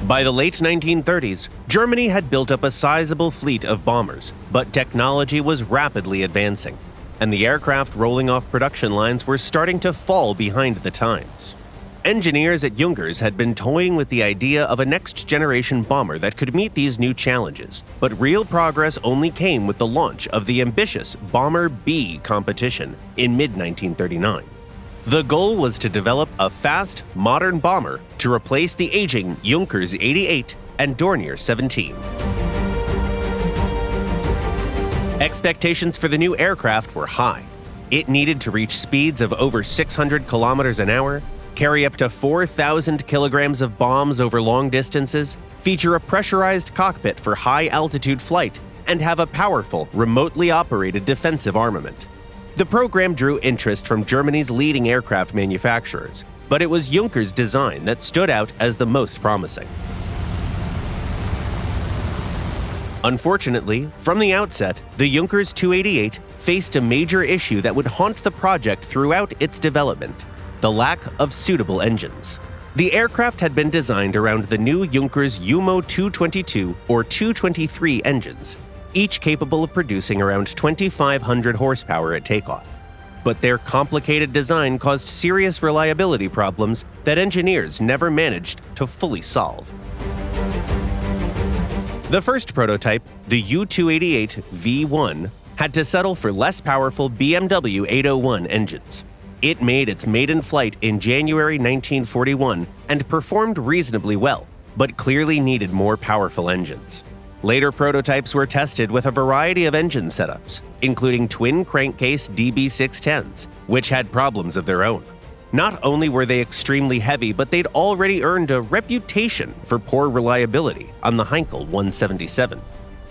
By the late 1930s, Germany had built up a sizable fleet of bombers, but technology was rapidly advancing, and the aircraft rolling off production lines were starting to fall behind the times. Engineers at Junkers had been toying with the idea of a next-generation bomber that could meet these new challenges, but real progress only came with the launch of the ambitious Bomber B competition in mid-1939. The goal was to develop a fast, modern bomber to replace the aging Junkers 88 and Dornier 17. Expectations for the new aircraft were high. It needed to reach speeds of over 600 kilometers an hour, carry up to 4,000 kilograms of bombs over long distances, feature a pressurized cockpit for high-altitude flight, and have a powerful, remotely operated defensive armament. The program drew interest from Germany's leading aircraft manufacturers, but it was Junkers' design that stood out as the most promising. Unfortunately, from the outset, the Junkers 288 faced a major issue that would haunt the project throughout its development: the lack of suitable engines. The aircraft had been designed around the new Junkers UMO 222 or 223 engines, each capable of producing around 2,500 horsepower at takeoff. But their complicated design caused serious reliability problems that engineers never managed to fully solve. The first prototype, the U-288 V1, had to settle for less powerful BMW 801 engines. It made its maiden flight in January 1941 and performed reasonably well, but clearly needed more powerful engines. Later prototypes were tested with a variety of engine setups, including twin crankcase DB610s, which had problems of their own. Not only were they extremely heavy, but they'd already earned a reputation for poor reliability on the Heinkel 177.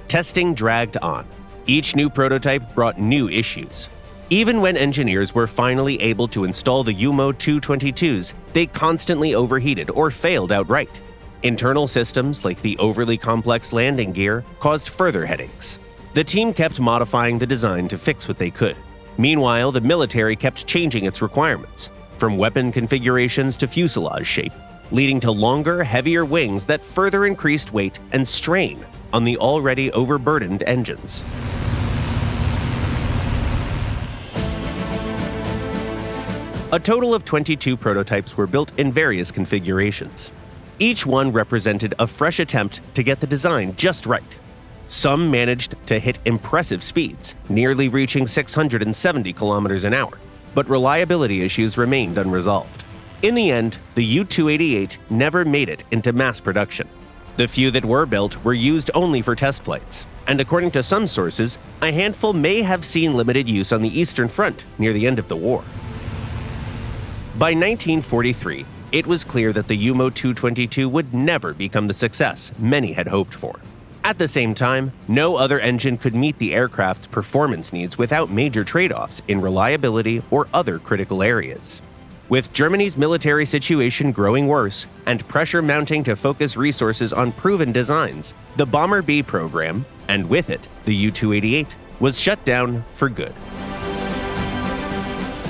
Testing dragged on. Each new prototype brought new issues. Even when engineers were finally able to install the UMO 222s, they constantly overheated or failed outright. Internal systems, like the overly complex landing gear, caused further headaches. The team kept modifying the design to fix what they could. Meanwhile, the military kept changing its requirements, from weapon configurations to fuselage shape, leading to longer, heavier wings that further increased weight and strain on the already overburdened engines. A total of 22 prototypes were built in various configurations. Each one represented a fresh attempt to get the design just right. Some managed to hit impressive speeds, nearly reaching 670 kilometers an hour, but reliability issues remained unresolved. In the end, the U-288 never made it into mass production. The few that were built were used only for test flights, and according to some sources, a handful may have seen limited use on the Eastern Front near the end of the war. By 1943, it was clear that the UMO 222 would never become the success many had hoped for. At the same time, no other engine could meet the aircraft's performance needs without major trade-offs in reliability or other critical areas. With Germany's military situation growing worse and pressure mounting to focus resources on proven designs, the Bomber B program, and with it, the U-288, was shut down for good.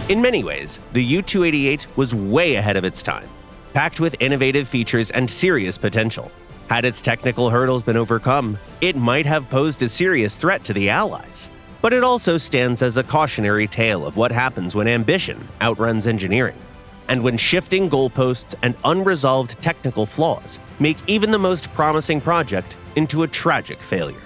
In many ways, the U-288 was way ahead of its time, packed with innovative features and serious potential. Had its technical hurdles been overcome, it might have posed a serious threat to the Allies. But it also stands as a cautionary tale of what happens when ambition outruns engineering, and when shifting goalposts and unresolved technical flaws make even the most promising project into a tragic failure.